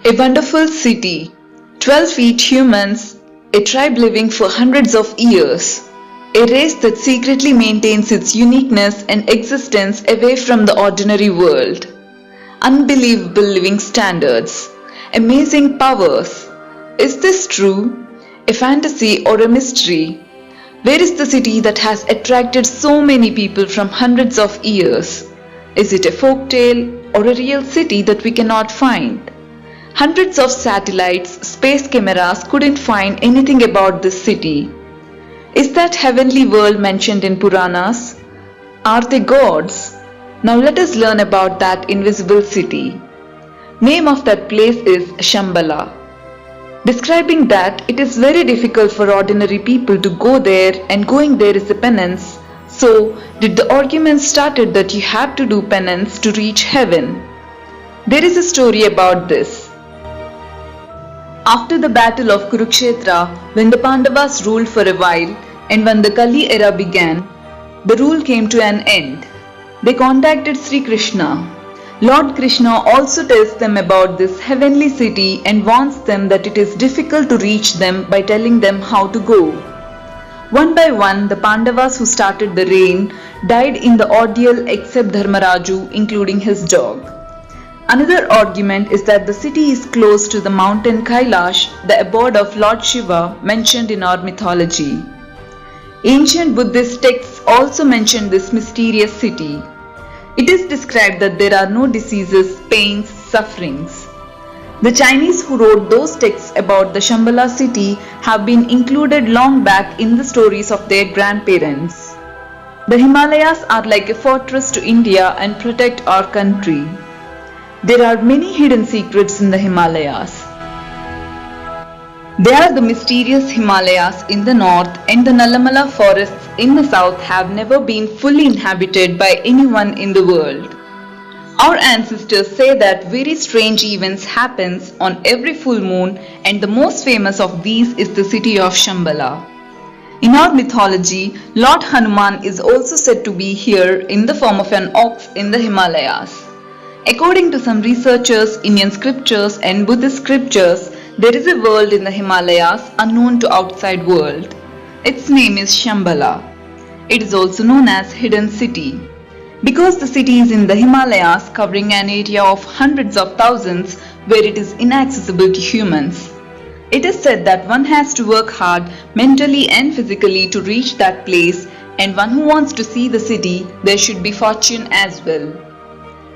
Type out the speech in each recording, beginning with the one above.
A wonderful city, 12 feet humans, a tribe living for hundreds of years, a race that secretly maintains its uniqueness and existence away from the ordinary world. Unbelievable living standards, amazing powers. Is this true? A fantasy or a mystery? Where is the city that has attracted so many people from hundreds of years? Is it a folk tale or a real city that we cannot find? Hundreds of satellites, space cameras couldn't find anything about this city. Is that heavenly world mentioned in Puranas? Are they gods? Now let us learn about that invisible city. Name of that place is Shambala. Describing that it is very difficult for ordinary people to go there and going there is a penance. So did the argument started that you have to do penance to reach heaven. There is a story about this. After the battle of Kurukshetra, when the Pandavas ruled for a while and when the Kali era began, the rule came to an end. They contacted Sri Krishna. Lord Krishna also tells them about this heavenly city and warns them that it is difficult to reach them by telling them how to go. One by one, the Pandavas who started the reign died in the ordeal except Dharmaraju, including his dog. Another argument is that the city is close to the mountain Kailash, the abode of Lord Shiva mentioned in our mythology. Ancient Buddhist texts also mention this mysterious city. It is described that there are no diseases, pains, sufferings. The Chinese who wrote those texts about the Shambala city have been included long back in the stories of their grandparents. The Himalayas are like a fortress to India and protect our country. There are many hidden secrets in the Himalayas. They are the mysterious Himalayas in the north and the Nallamala forests in the south have never been fully inhabited by anyone in the world. Our ancestors say that very strange events happen on every full moon and the most famous of these is the city of Shambala. In our mythology, Lord Hanuman is also said to be here in the form of an ox in the Himalayas. According to some researchers, Indian scriptures and Buddhist scriptures, there is a world in the Himalayas unknown to outside world. Its name is Shambala. It is also known as Hidden City. Because the city is in the Himalayas covering an area of hundreds of thousands where it is inaccessible to humans. It is said that one has to work hard mentally and physically to reach that place and one who wants to see the city, there should be fortune as well.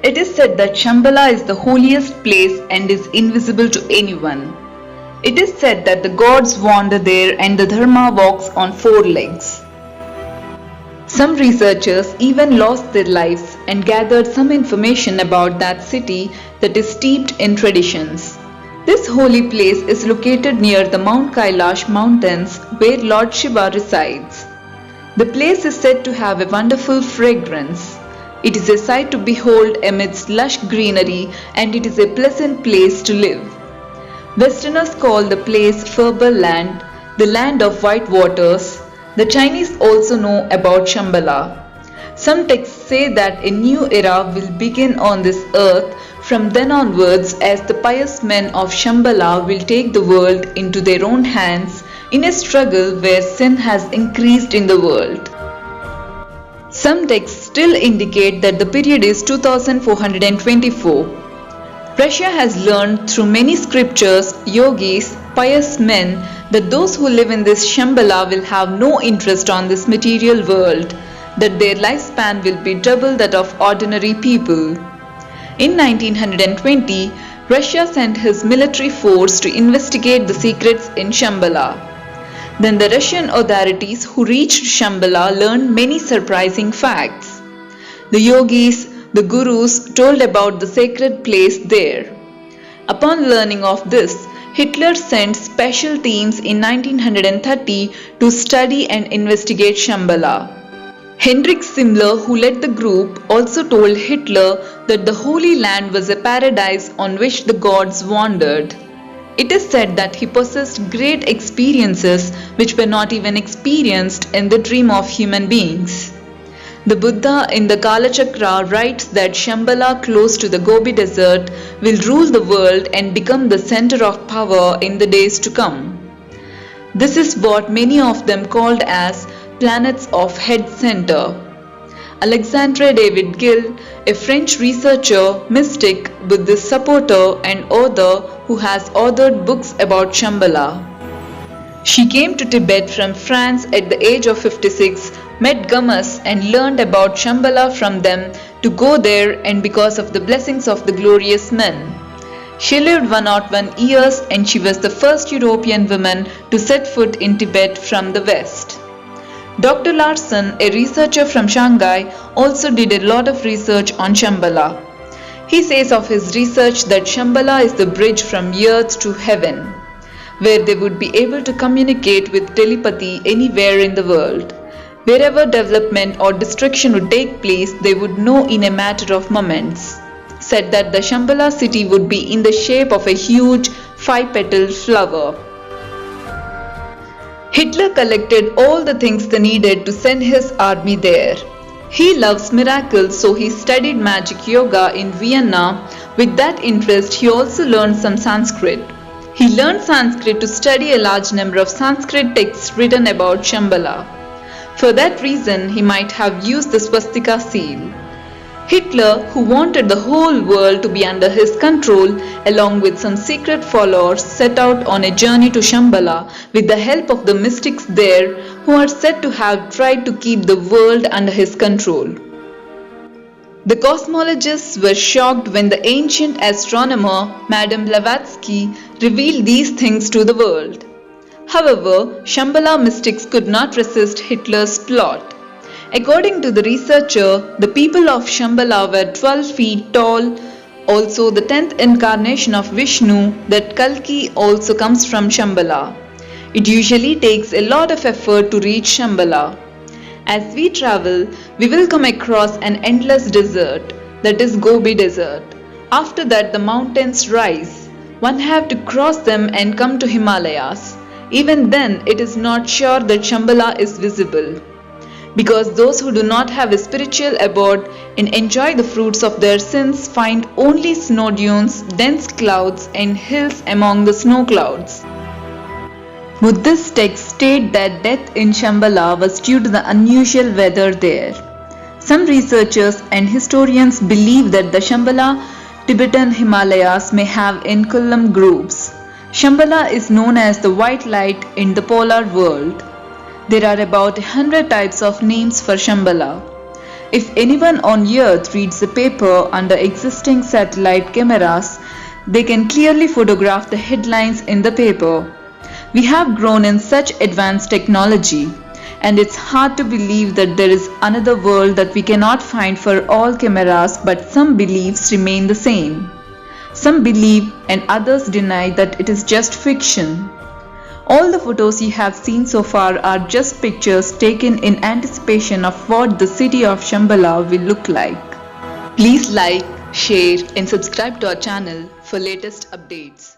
It is said that Shambala is the holiest place and is invisible to anyone. It is said that the gods wander there and the Dharma walks on 4 legs. Some researchers even lost their lives and gathered some information about that city that is steeped in traditions. This holy place is located near the Mount Kailash mountains where Lord Shiva resides. The place is said to have a wonderful fragrance. It is a sight to behold amidst lush greenery and it is a pleasant place to live. Westerners call the place Fertile Land, the land of white waters. The Chinese also know about Shambala. Some texts say that a new era will begin on this earth from then onwards as the pious men of Shambala will take the world into their own hands in a struggle where sin has increased in the world. Some texts still indicate that the period is 2424. Russia has learned through many scriptures, yogis, pious men that those who live in this Shambala will have no interest on this material world, that their lifespan will be double that of ordinary people. In 1920, Russia sent his military force to investigate the secrets in Shambala. Then the Russian authorities who reached Shambala learned many surprising facts. The yogis, the gurus told about the sacred place there. Upon learning of this, Hitler sent special teams in 1930 to study and investigate Shambala. Heinrich Himmler, who led the group, also told Hitler that the Holy Land was a paradise on which the gods wandered. It is said that he possessed great experiences which were not even experienced in the dream of human beings. The Buddha in the Kalachakra writes that Shambala close to the Gobi desert will rule the world and become the center of power in the days to come. This is what many of them called as planets of head center. Alexandre David Gill, a French researcher, mystic, Buddhist supporter and author who has authored books about Shambala. She came to Tibet from France at the age of 56, met Gamas and learned about Shambala from them to go there and because of the blessings of the glorious men. She lived 101 years and she was the first European woman to set foot in Tibet from the West. Dr. Larson, a researcher from Shanghai, also did a lot of research on Shambala. He says of his research that Shambala is the bridge from earth to heaven, where they would be able to communicate with telepathy anywhere in the world. Wherever development or destruction would take place, they would know in a matter of moments. Said that the Shambala city would be in the shape of a huge 5-petaled flower. Hitler collected all the things they needed to send his army there. He loves miracles, so he studied magic yoga in Vienna. With that interest, he also learned some Sanskrit. He learned Sanskrit to study a large number of Sanskrit texts written about Shambala. For that reason, he might have used the swastika seal. Hitler, who wanted the whole world to be under his control, along with some secret followers, set out on a journey to Shambala with the help of the mystics there, who are said to have tried to keep the world under his control. The cosmologists were shocked when the ancient astronomer Madame Blavatsky revealed these things to the world. However, Shambala mystics could not resist Hitler's plot. According to the researcher, the people of Shambala were 12 feet tall. Also, the 10th incarnation of Vishnu, that Kalki, also comes from Shambala. It usually takes a lot of effort to reach Shambala. As we travel, we will come across an endless desert, that is Gobi Desert. After that, the mountains rise. One have to cross them and come to Himalayas. Even then, it is not sure that Shambala is visible. Because those who do not have a spiritual abode and enjoy the fruits of their sins find only snow dunes, dense clouds and hills among the snow clouds. Buddhist texts state that death in Shambala was due to the unusual weather there. Some researchers and historians believe that the Shambala Tibetan Himalayas may have in-column groups. Shambala is known as the white light in the polar world. There are about 100 types of names for Shambala. If anyone on earth reads the paper under existing satellite cameras, they can clearly photograph the headlines in the paper. We have grown in such advanced technology, and it's hard to believe that there is another world that we cannot find for all cameras, but some beliefs remain the same. Some believe and others deny that it is just fiction. All the photos you have seen so far are just pictures taken in anticipation of what the city of Shambala will look like. Please like, share and subscribe to our channel for latest updates.